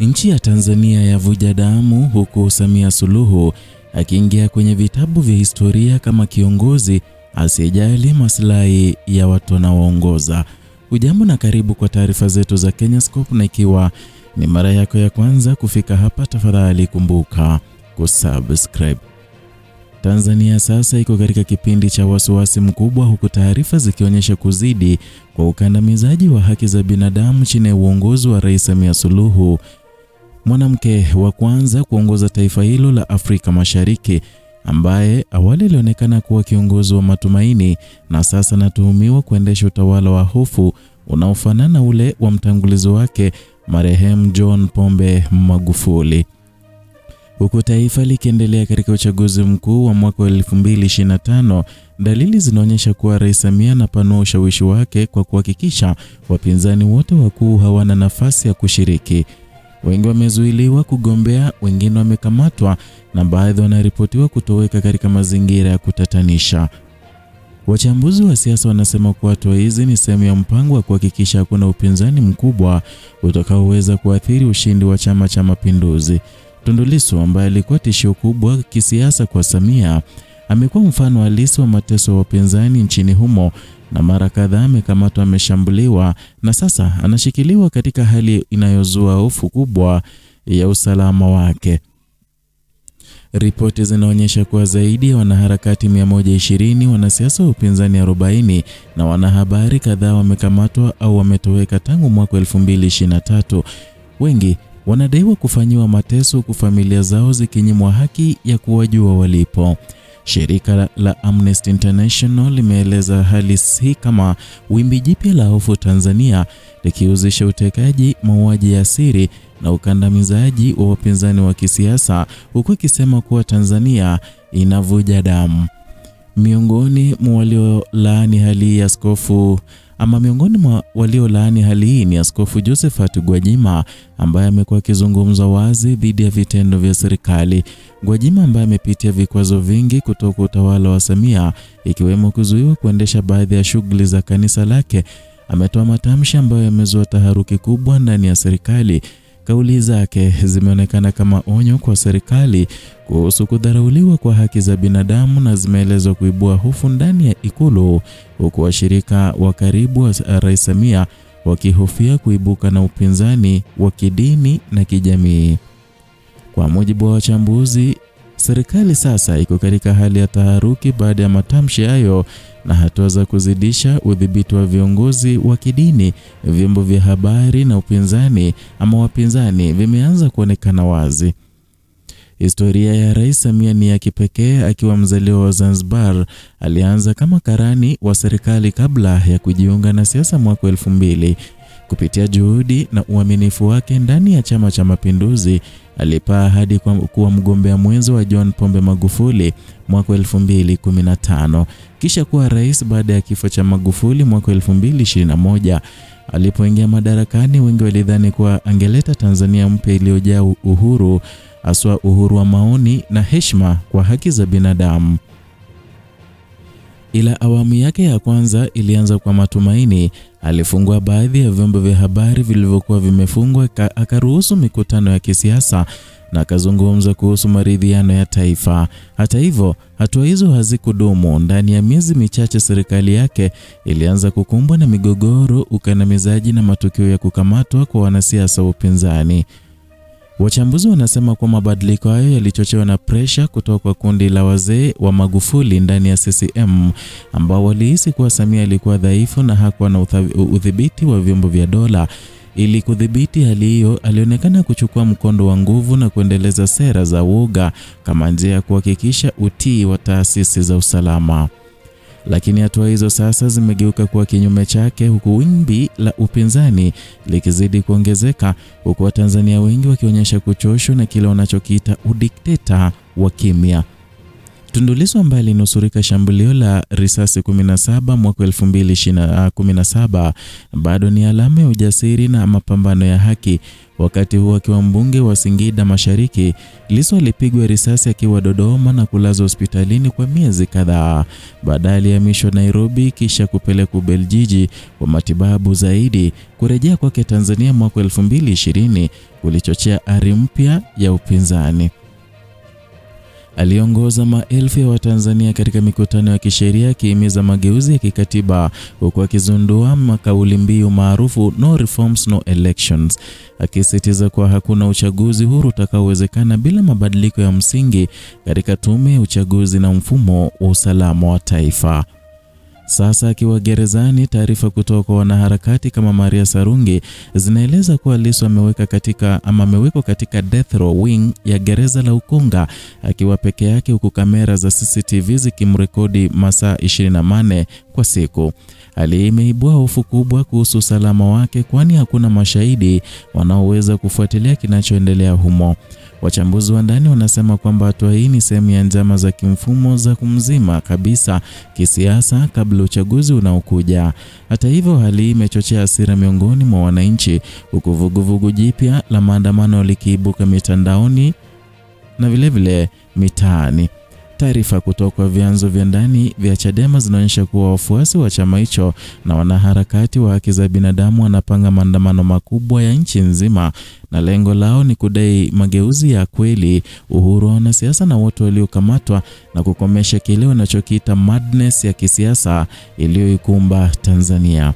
Nchi ya Tanzania yavuja damu huku Samia Suluhu akiingia kwenye vitabu vya historia kama kiongozi asiyejali maslahi ya watu anaoongoza. Hujambo na karibu kwa taarifa zetu za Kenyascope, na ikiwa ni mara yako ya kwanza kufika hapa, tafadhali kumbuka kusubscribe. Tanzania sasa iko katika kipindi cha wasiwasi mkubwa, huku taarifa zikionyesha kuzidi kwa ukandamizaji wa haki za binadamu chini ya uongozi wa Rais Samia Suluhu, mwanamke wa kwanza kuongoza taifa hilo la Afrika Mashariki, ambaye awali alionekana kuwa kiongozi wa matumaini na sasa anatuhumiwa kuendesha utawala wa hofu unaofanana ule wa mtangulizi wake marehemu John Pombe Magufuli. Huku taifa likiendelea katika uchaguzi mkuu wa mwaka 2025, dalili zinaonyesha kuwa Rais Samia anapanua ushawishi wake kwa kuhakikisha wapinzani wote wakuu hawana nafasi ya kushiriki. Wengi wamezuiliwa kugombea, wengine wamekamatwa na baadhi wanaripotiwa kutoweka katika mazingira ya kutatanisha. Wachambuzi wa siasa wanasema kuwa hatua hizi ni sehemu ya mpango wa kuhakikisha hakuna upinzani mkubwa utakaoweza kuathiri ushindi wa Chama cha Mapinduzi. Tundu Lissu, ambaye alikuwa tishio kubwa kisiasa kwa Samia, amekuwa mfano halisi wa mateso ya upinzani nchini humo, na mara kadhaa amekamatwa, ameshambuliwa na sasa anashikiliwa katika hali inayozua hofu kubwa ya usalama wake. Ripoti zinaonyesha kuwa zaidi ya wanaharakati 120, wanasiasa wa upinzani 40 na wanahabari kadhaa wamekamatwa au wametoweka tangu mwaka 2023. Wengi wanadaiwa kufanyiwa mateso, huku familia zao zikinyimwa haki ya kuwajua walipo. Shirika la Amnesty International limeeleza hali hii kama wimbi jipya la hofu Tanzania, likihusisha utekaji, mauaji ya siri na ukandamizaji wa wapinzani wa kisiasa, huku ikisema kuwa Tanzania inavuja damu. Miongoni mwa waliolaani hali hii ni Askofu Josephat Gwajima, ambaye amekuwa akizungumza wazi dhidi ya vitendo vya serikali. Gwajima, ambaye amepitia vikwazo vingi kutoka utawala wa Samia, ikiwemo kuzuiwa kuendesha baadhi ya shughuli za kanisa lake, ametoa matamshi ambayo yamezua taharuki kubwa ndani ya serikali. Kauli zake zimeonekana kama onyo kwa serikali kuhusu kudharauliwa kwa haki za binadamu na zimeelezwa kuibua hofu ndani ya Ikulu, huku washirika wa karibu wa Rais Samia wakihofia kuibuka na upinzani wa kidini na kijamii. Kwa mujibu wa wachambuzi, serikali sasa iko katika hali ya taharuki baada ya matamshi hayo, na hatua za kuzidisha udhibiti wa viongozi wa kidini, vyombo vya habari na wapinzani vimeanza kuonekana wazi. Historia ya Rais Samia ni ya kipekee. Akiwa mzaliwa wa Zanzibar, alianza kama karani wa serikali kabla ya kujiunga na siasa mwaka 2000. Kupitia juhudi na uaminifu wake ndani ya Chama cha Mapinduzi, alipaa hadi kuwa mgombea mwenza wa John Pombe Magufuli mwaka 2015, kisha kuwa rais baada ya kifo cha Magufuli mwaka 2021. Alipoingia madarakani, wengi walidhani kuwa angeleta Tanzania mpya iliyojaa uhuru, haswa uhuru wa maoni na heshima kwa haki za binadamu. Ila awamu yake ya kwanza ilianza kwa matumaini. Alifungua baadhi ya vyombo vya habari vilivyokuwa vimefungwa, akaruhusu mikutano ya kisiasa na akazungumza kuhusu maridhiano ya taifa. Hata hivyo, hatua hizo hazikudumu. Ndani ya miezi michache, serikali yake ilianza kukumbwa na migogoro, ukandamizaji na matukio ya kukamatwa kwa wanasiasa wa upinzani. Wachambuzi wanasema kwa mabadiliko hayo yalichochewa na presha kutoka kwa kundi la wazee wa Magufuli ndani ya CCM, ambao walihisi kuwa Samia alikuwa dhaifu na hakuwa na udhibiti wa vyombo vya dola. Ili kudhibiti hali hiyo, alionekana kuchukua mkondo wa nguvu na kuendeleza sera za woga kama njia ya kuhakikisha utii wa taasisi za usalama. Lakini hatua hizo sasa zimegeuka kuwa kinyume chake, huku wimbi la upinzani likizidi kuongezeka, huku Watanzania wengi wakionyesha kuchoshwa na kile wanachokiita udikteta wa kimya. Tundu Lissu ambaye alinusurika shambulio la risasi 17 mwaka 2017 bado ni alama ya ujasiri na mapambano ya haki. Wakati huo akiwa mbunge wa Singida Mashariki, Lissu alipigwa risasi akiwa Dodoma na kulazwa hospitalini kwa miezi kadhaa. Baadaye alihamishwa Nairobi kisha kupelekwa Ubelgiji kwa matibabu zaidi. Kurejea kwake Tanzania mwaka 2020 kulichochea ari mpya ya upinzani. Aliongoza maelfu ya Watanzania katika mikutano ya kisheria akihimiza mageuzi ya kikatiba, huku akizindua kauli mbiu maarufu no reforms no elections, akisisitiza kuwa hakuna uchaguzi huru utakaowezekana bila mabadiliko ya msingi katika tume ya uchaguzi na mfumo wa usalama wa taifa. Sasa akiwa gerezani, taarifa kutoka kwa wanaharakati kama Maria Sarungi zinaeleza kuwa Lissu amewekwa katika death row wing ya gereza la Ukonga akiwa peke yake, huku kamera za CCTV zikimrekodi masaa 24 kwa siku. Hali imeibua hofu kubwa kuhusu usalama wake, kwani hakuna mashahidi wanaoweza kufuatilia kinachoendelea humo. Wachambuzi wa ndani wanasema kwamba hatua hii ni sehemu ya njama za kimfumo za kumzima kabisa kisiasa kabla uchaguzi unaokuja. Hata hivyo, hali imechochea hasira miongoni mwa wananchi, huku vuguvugu jipya la maandamano likiibuka mitandaoni na vilevile mitaani. Taarifa kutoka kwa vyanzo vya ndani vya Chadema zinaonyesha kuwa wafuasi wa chama hicho na wanaharakati wa haki za binadamu wanapanga maandamano makubwa ya nchi nzima, na lengo lao ni kudai mageuzi ya kweli, uhuru wa wanasiasa na wote waliokamatwa, na kukomesha kile wanachokiita madness ya kisiasa iliyoikumba Tanzania.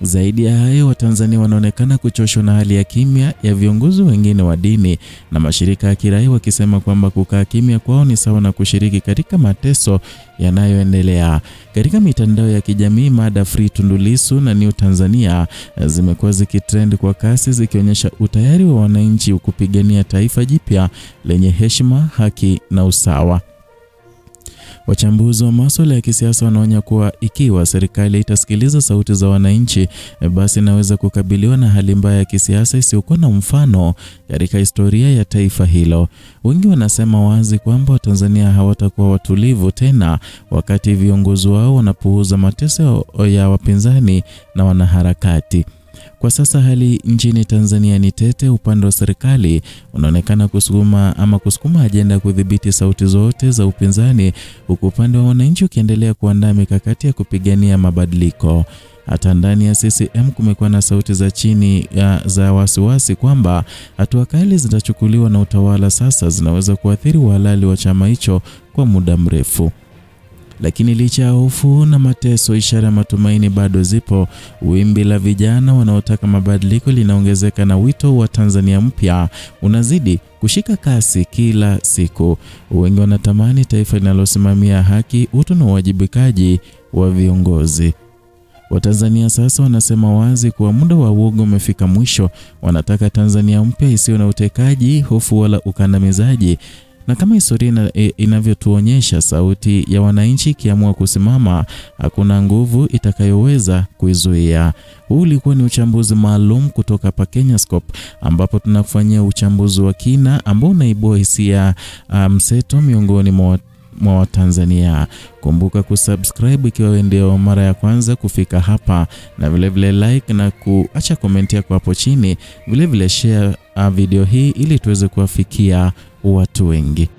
Zaidi ya hayo, Watanzania wanaonekana kuchoshwa na hali ya kimya ya viongozi wengine wa dini na mashirika ya kiraia, wakisema kwamba kukaa kimya kwao ni sawa na kushiriki katika mateso yanayoendelea. Katika mitandao ya kijamii, mada Free Tundu Lissu na New Tanzania zimekuwa zikitrend kwa kasi, zikionyesha utayari wa wananchi kupigania taifa jipya lenye heshima, haki na usawa. Wachambuzi wa masuala ya kisiasa wanaonya kuwa ikiwa serikali itasikiliza sauti za wananchi, basi inaweza kukabiliwa na hali mbaya ya kisiasa isiyokuwa na mfano katika historia ya taifa hilo. Wengi wanasema wazi kwamba Watanzania hawatakuwa watulivu tena wakati viongozi wao wanapuuza mateso ya wapinzani na wanaharakati. Kwa sasa hali nchini Tanzania ni tete. Upande wa serikali unaonekana kusukuma ajenda kudhibiti sauti zote za upinzani, huku upande wa wananchi ukiendelea kuandaa mikakati ya kupigania mabadiliko. Hata ndani ya CCM kumekuwa na sauti za chini za wasiwasi kwamba hatua kali zitachukuliwa na utawala sasa zinaweza kuathiri uhalali wa chama hicho kwa muda mrefu. Lakini licha ya hofu na mateso, ishara ya matumaini bado zipo. Wimbi la vijana wanaotaka mabadiliko linaongezeka na wito wa Tanzania mpya unazidi kushika kasi kila siku. Wengi wanatamani taifa linalosimamia haki, utu na uwajibikaji wa viongozi. Watanzania sasa wanasema wazi kuwa muda wa uoga umefika mwisho. Wanataka Tanzania mpya isiyo na utekaji, hofu wala ukandamizaji. Na kama historia inavyotuonyesha, sauti ya wananchi ikiamua kusimama, hakuna nguvu itakayoweza kuizuia. Huu ulikuwa ni uchambuzi maalum kutoka hapa Kenyascope, ambapo tunakufanyia uchambuzi wa kina ambao unaibua hisia mseto miongoni mwa Watanzania. Kumbuka kusubscribe ikiwa wewe ndio mara ya kwanza kufika hapa, na vilevile like na kuacha comment yako hapo chini. Vilevile share video hii ili tuweze kuwafikia watu wengi.